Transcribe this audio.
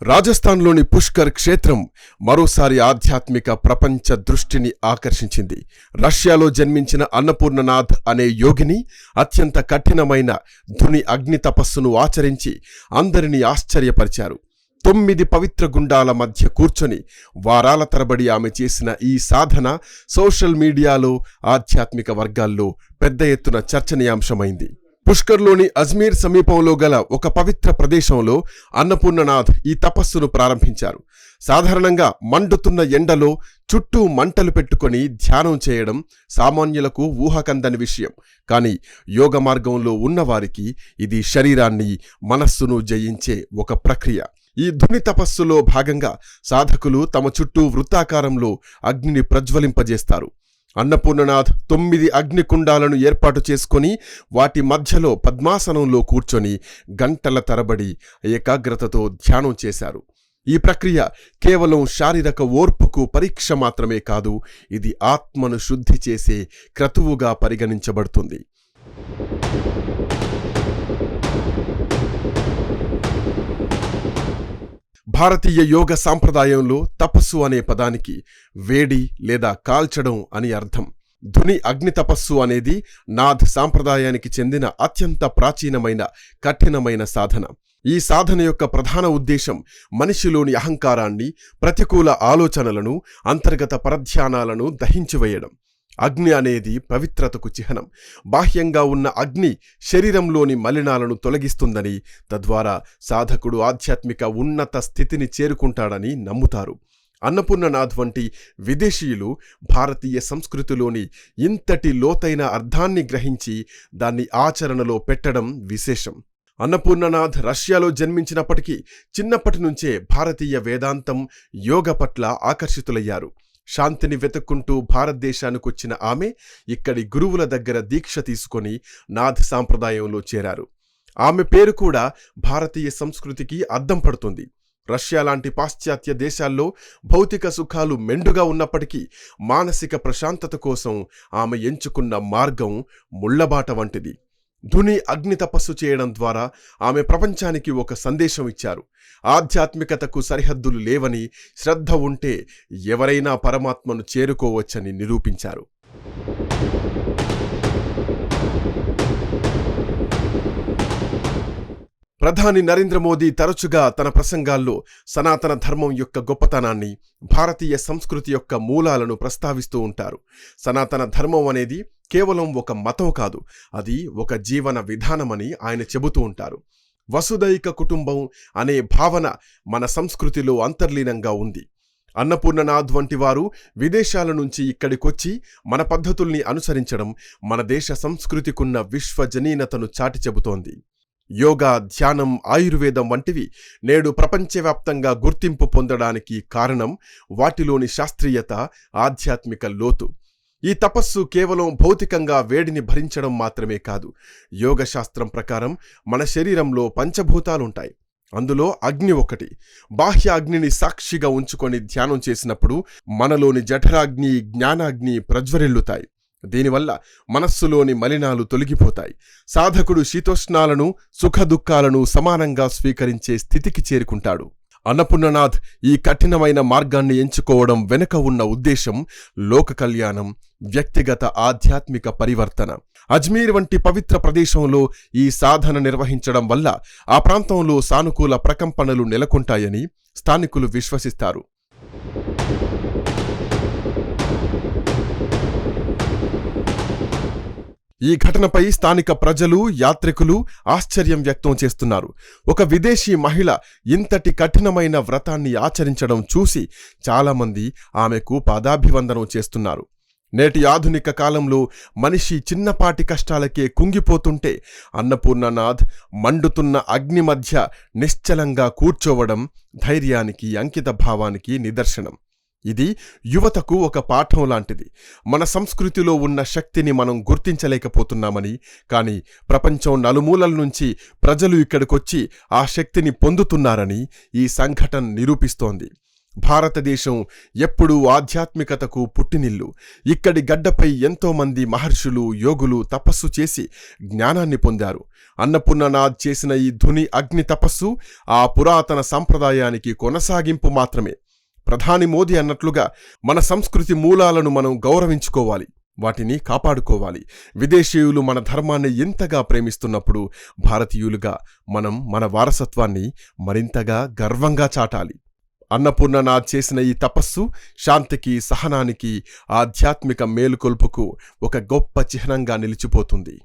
రాజస్థాన్లోని పుష్కర్ క్షేత్రం మరోసారి ఆధ్యాత్మిక ప్రపంచ దృష్టిని ఆకర్షించింది. రష్యాలో జన్మించిన అన్నపూర్ణనాథ్ అనే యోగిని అత్యంత కఠినమైన ధుని అగ్ని తపస్సును ఆచరించి అందరినీ ఆశ్చర్యపరిచారు. 9 పవిత్ర గుండాల మధ్య కూర్చొని వారాల తరబడి ఆమె చేసిన ఈ సాధన సోషల్ మీడియాలో, ఆధ్యాత్మిక వర్గాల్లో పెద్ద ఎత్తున చర్చనీయాంశమైంది. పుష్కర్లోని అజ్మీర్ సమీపంలో గల ఒక పవిత్ర ప్రదేశంలో అన్నపూర్ణనాథ్ ఈ తపస్సును ప్రారంభించారు. సాధారణంగా మండుతున్న ఎండలో చుట్టూ మంటలు పెట్టుకొని ధ్యానం చేయడం సామాన్యులకు ఊహకందని విషయం. కానీ యోగ మార్గంలో ఉన్నవారికి ఇది శరీరాన్ని, మనస్సును జయించే ఒక ప్రక్రియ. ఈ ధుని తపస్సులో భాగంగా సాధకులు తమ చుట్టూ వృత్తాకారంలో అగ్నిని ప్రజ్వలింపజేస్తారు. అన్నపూర్ణనాథ్ 9 అగ్నికుండాలను ఏర్పాటు చేసుకొని వాటి మధ్యలో పద్మాసనంలో కూర్చొని గంటల తరబడి ఏకాగ్రతతో ధ్యానం చేశారు. ఈ ప్రక్రియ కేవలం శారీరక ఓర్పుకు పరీక్ష మాత్రమే కాదు, ఇది ఆత్మను శుద్ధి చేసే క్రతువుగా పరిగణించబడుతుంది. భారతీయ యోగ సాంప్రదాయంలో తపస్సు అనే పదానికి వేడి లేదా కాల్చడం అని అర్థం. ధుని అగ్ని తపస్సు అనేది నాథ్ సాంప్రదాయానికి చెందిన అత్యంత ప్రాచీనమైన, కఠినమైన సాధన. ఈ సాధన యొక్క ప్రధాన ఉద్దేశం మనిషిలోని అహంకారాన్ని, ప్రతికూల ఆలోచనలను, అంతర్గత పరధ్యానాలను దహించివేయడం. అగ్ని అనేది పవిత్రతకు చిహ్నం. బాహ్యంగా ఉన్న అగ్ని శరీరంలోని మలినాలను తొలగిస్తుందని, తద్వారా సాధకుడు ఆధ్యాత్మిక ఉన్నత స్థితిని చేరుకుంటాడని నమ్ముతారు. అన్నపూర్ణనాథ్ వంటి విదేశీయులు భారతీయ సంస్కృతిలోని ఇంతటి లోతైన అర్థాన్ని గ్రహించి దాన్ని ఆచరణలో పెట్టడం విశేషం. అన్నపూర్ణనాథ్ రష్యాలో జన్మించినప్పటికీ చిన్నప్పటి నుంచే భారతీయ వేదాంతం, యోగ పట్ల ఆకర్షితులయ్యారు. శాంతిని వెతుక్కుంటూ భారతదేశానికొచ్చిన ఆమె ఇక్కడి గురువుల దగ్గర దీక్ష తీసుకొని నాథ్ సాంప్రదాయంలో చేరారు. ఆమె పేరు కూడా భారతీయ సంస్కృతికి అద్దం పడుతుంది. రష్యా లాంటి పాశ్చాత్య దేశాల్లో భౌతిక సుఖాలు మెండుగా ఉన్నప్పటికీ మానసిక ప్రశాంతత కోసం ఆమె ఎంచుకున్న మార్గం ముళ్లబాట వంటిది. ధుని అగ్ని తపస్సు చేయడం ద్వారా ఆమె ప్రపంచానికి ఒక సందేశం ఇచ్చారు. ఆధ్యాత్మికతకు సరిహద్దులు లేవని, శ్రద్ధ ఉంటే ఎవరైనా పరమాత్మను చేరుకోవచ్చని నిరూపించారు. ప్రధాని నరేంద్ర మోదీ తరచుగా తన ప్రసంగాల్లో సనాతన ధర్మం యొక్క గొప్పతనాన్ని, భారతీయ సంస్కృతి యొక్క మూలాలను ప్రస్తావిస్తూ ఉంటారు. సనాతన ధర్మం అనేది కేవలం ఒక మతం కాదు, అది ఒక జీవన విధానమని ఆయన చెబుతూ ఉంటారు. వసుదైక కుటుంబం అనే భావన మన సంస్కృతిలో అంతర్లీనంగా ఉంది. అన్నపూర్ణనాథ్ వంటి వారు విదేశాల నుంచి ఇక్కడికొచ్చి మన పద్ధతుల్ని అనుసరించడం మన దేశ సంస్కృతికున్న విశ్వజనీనతను చాటి చెబుతోంది. యోగా, ధ్యానం, ఆయుర్వేదం వంటివి నేడు ప్రపంచవ్యాప్తంగా గుర్తింపు పొందడానికి కారణం వాటిలోని శాస్త్రీయత, ఆధ్యాత్మిక లోతు. ఈ తపస్సు కేవలం భౌతికంగా వేడిని భరించడం మాత్రమే కాదు. యోగశాస్త్రం ప్రకారం మన శరీరంలో పంచభూతాలుంటాయి. అందులో అగ్ని ఒకటి. బాహ్య అగ్నిని సాక్షిగా ఉంచుకొని ధ్యానం చేసినప్పుడు మనలోని జఠరాగ్ని, జ్ఞానాగ్ని ప్రజ్వరిల్లుతాయి. దీనివల్ల మనస్సులోని మలినాలు తొలగిపోతాయి. సాధకుడు శీతోష్ణాలను, సుఖదుఖాలను సమానంగా స్వీకరించే స్థితికి చేరుకుంటాడు. అన్నపూర్ణనాథ్ ఈ కఠినమైన మార్గాన్ని ఎంచుకోవడం వెనుక ఉన్న ఉద్దేశం లోక కళ్యాణం, వ్యక్తిగత ఆధ్యాత్మిక పరివర్తన. అజ్మీర్ వంటి పవిత్ర ప్రదేశంలో ఈ సాధన నిర్వహించడం వల్ల ఆ ప్రాంతంలో సానుకూల ప్రకంపనలు నెలకొంటాయని స్థానికులు విశ్వసిస్తారు. ఈ ఘటనపై స్థానిక ప్రజలు, యాత్రికులు ఆశ్చర్యం వ్యక్తం చేస్తున్నారు. ఒక విదేశీ మహిళ ఇంతటి కఠినమైన వ్రతాన్ని ఆచరించడం చూసి చాలామంది ఆమెకు పాదాభివందనం చేస్తున్నారు. నేటి ఆధునిక కాలంలో మనిషి చిన్నపాటి కష్టాలకే కుంగిపోతుంటే అన్నపూర్ణనాథ్ మండుతున్న అగ్ని మధ్య నిశ్చలంగా కూర్చోవడం ధైర్యానికి, అంకిత భావానికి నిదర్శనం. ఇది యువతకు ఒక పాఠం లాంటిది. మన సంస్కృతిలో ఉన్న శక్తిని మనం గుర్తించలేకపోతున్నామని, కానీ ప్రపంచం నలుమూలల నుంచి ప్రజలు ఇక్కడికొచ్చి ఆ శక్తిని పొందుతున్నారని ఈ సంఘటన నిరూపిస్తోంది. భారతదేశం ఎప్పుడూ ఆధ్యాత్మికతకు పుట్టినిల్లు. ఇక్కడి గడ్డపై ఎంతోమంది మహర్షులు, యోగులు తపస్సు చేసి జ్ఞానాన్ని పొందారు. అన్నపూర్ణనాథ్ చేసిన ఈ ధుని అగ్ని తపస్సు ఆ పురాతన సంప్రదాయానికి కొనసాగింపు మాత్రమే. ప్రధాని మోదీ అన్నట్లుగా మన సంస్కృతి మూలాలను మనం గౌరవించుకోవాలి, వాటిని కాపాడుకోవాలి. విదేశీయులు మన ధర్మాన్ని ఎంతగా ప్రేమిస్తున్నప్పుడు భారతీయులుగా మనం మన వారసత్వాన్ని మరింతగా గర్వంగా చాటాలి. అన్నపూర్ణనాథ్ చేసిన ఈ తపస్సు శాంతికి, సహనానికి, ఆధ్యాత్మిక మేలుకొల్పుకు ఒక గొప్ప చిహ్నంగా నిలిచిపోతుంది.